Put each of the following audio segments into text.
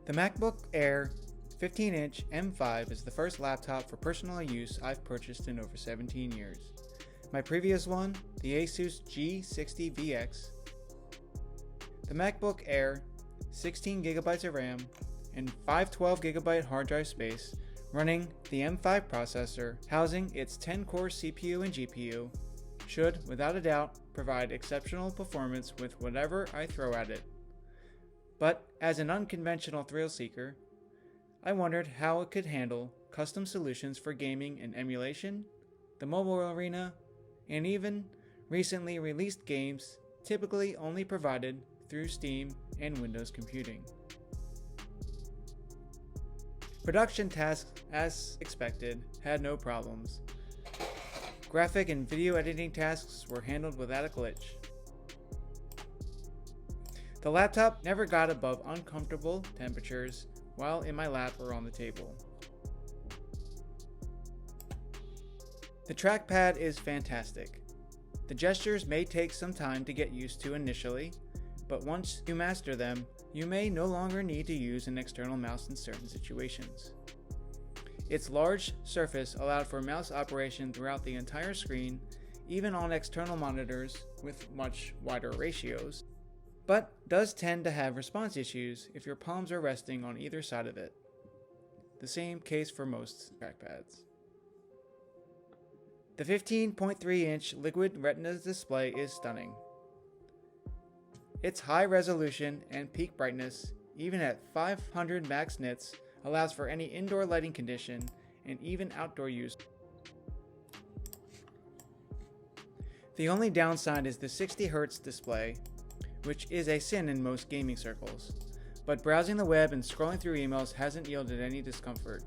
The MacBook Air 15-inch M5 is the first laptop for personal use I've purchased in over 17 years. My previous one, the Asus G60VX, the MacBook Air, 16GB of RAM, and 512GB hard drive space, running the M5 processor, housing its 10-core CPU and GPU, should, without a doubt, provide exceptional performance with whatever I throw at it. But as an unconventional thrill seeker, I wondered how it could handle custom solutions for gaming and emulation, the mobile arena, and even recently released games typically only provided through Steam and Windows computing. Production tasks, as expected, had no problems. Graphic and video editing tasks were handled without a glitch. The laptop never got above uncomfortable temperatures while in my lap or on the table. The trackpad is fantastic. The gestures may take some time to get used to initially, but once you master them, you may no longer need to use an external mouse in certain situations. Its large surface allowed for mouse operation throughout the entire screen, even on external monitors with much wider ratios, but does tend to have response issues if your palms are resting on either side of it. The same case for most trackpads. The 15.3-inch liquid retina display is stunning. Its high resolution and peak brightness, even at 500 max nits, allows for any indoor lighting condition and even outdoor use. The only downside is the 60Hz display, which is a sin in most gaming circles, but browsing the web and scrolling through emails hasn't yielded any discomfort.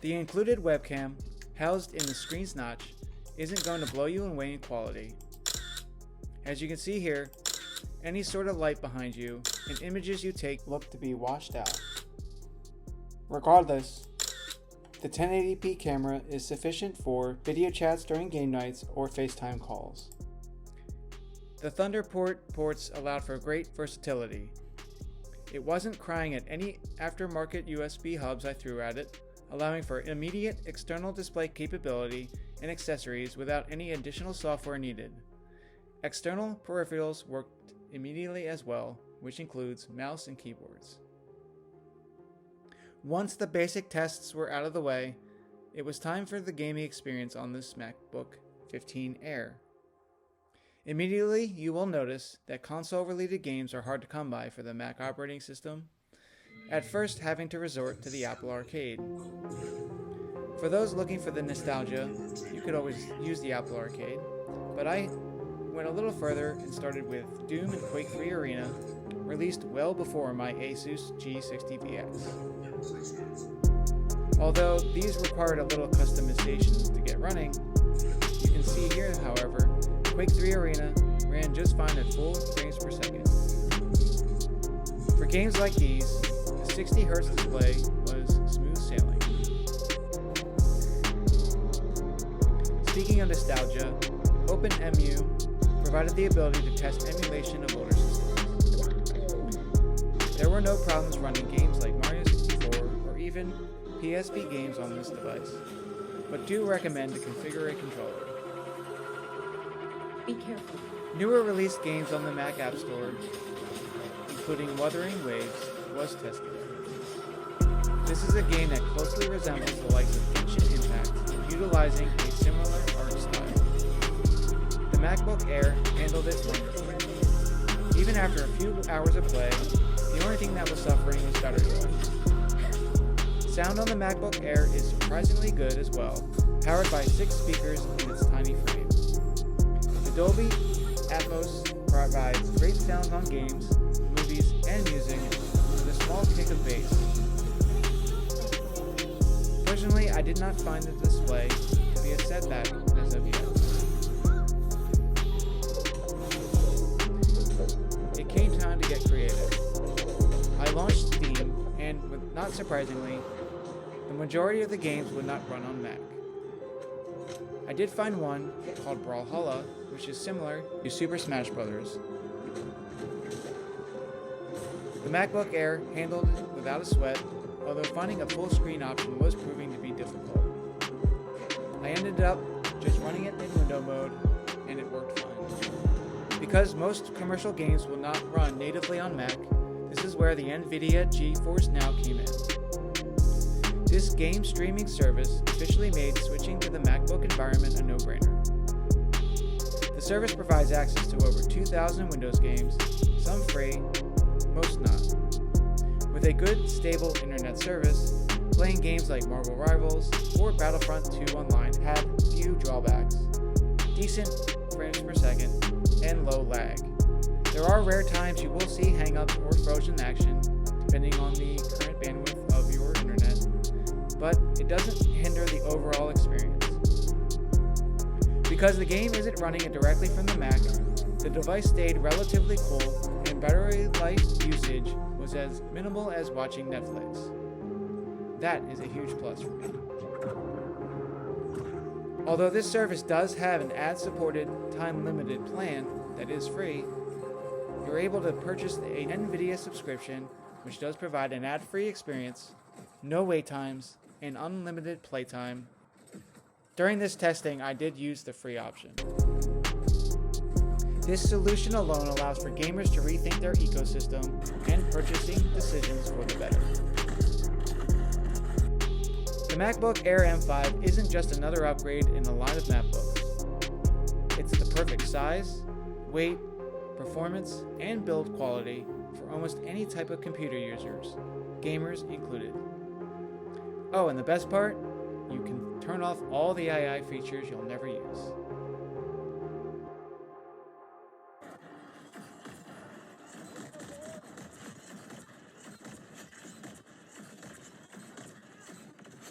The included webcam, housed in the screen's notch, isn't going to blow you away in quality. As you can see here, any sort of light behind you and images you take look to be washed out. Regardless, the 1080p camera is sufficient for video chats during game nights or FaceTime calls. The Thunderport ports allowed for great versatility. It wasn't crying at any aftermarket USB hubs I threw at it, allowing for immediate external display capability and accessories without any additional software needed. External peripherals worked immediately as well, which includes mouse and keyboards. Once the basic tests were out of the way, it was time for the gaming experience on this MacBook 15 Air. Immediately, you will notice that console-related games are hard to come by for the Mac operating system, at first having to resort to the Apple Arcade. For those looking for the nostalgia, you could always use the Apple Arcade, but I went a little further and started with Doom and Quake 3 Arena, released well before my Asus G60VX. Although these required a little customization to get running, you can see here, however, Quake 3 Arena ran just fine at full frames per second. For games like these, the 60Hz display was smooth sailing. Speaking of nostalgia, OpenEMU provided the ability to test emulation of older systems. There were no problems running games like Mario 64 or even PSP games on this device, but do recommend to configure a controller. Be careful. Newer released games on the Mac App Store, including Wuthering Waves, was tested. This is a game that closely resembles the likes of Genshin Impact, utilizing a similar art style. The MacBook Air handled it wonderfully. Even after a few hours of play, the only thing that was suffering was battery life. Sound on the MacBook Air is surprisingly good as well, powered by 6 speakers in its tiny frame. The Dolby Atmos provides great sound on games, movies, and music with a small kick of bass. Personally, I did not find the display to be a setback as of yet. It came time to get creative. I launched Steam, and not surprisingly, the majority of the games would not run on Mac. I did find one called Brawlhalla, which is similar to Super Smash Bros. The MacBook Air handled it without a sweat, although finding a full screen option was proving to be difficult. I ended up just running it in window mode, and it worked fine. Because most commercial games will not run natively on Mac, this is where the NVIDIA GeForce Now came in. This game streaming service officially made switching to the MacBook environment a no-brainer. The service provides access to over 2,000 Windows games, some free, most not. With a good, stable internet service, playing games like Marvel Rivals or Battlefront 2 online had few drawbacks: decent frames per second and low lag. There are rare times you will see hangups or frozen action, depending on the current bandwidth of your internet, but it doesn't hinder the overall experience. Because the game isn't running it directly from the Mac, the device stayed relatively cool and battery life usage was as minimal as watching Netflix. That is a huge plus for me. Although this service does have an ad-supported, time-limited plan that is free, you're able to purchase the NVIDIA subscription, which does provide an ad-free experience, no wait times, and unlimited playtime. During this testing, I did use the free option. This solution alone allows for gamers to rethink their ecosystem and purchasing decisions for the better. The MacBook Air M5 isn't just another upgrade in a line of MacBooks. It's the perfect size, weight, performance, and build quality for almost any type of computer users, gamers included. Oh, and the best part? You can turn off all the AI features you'll never use.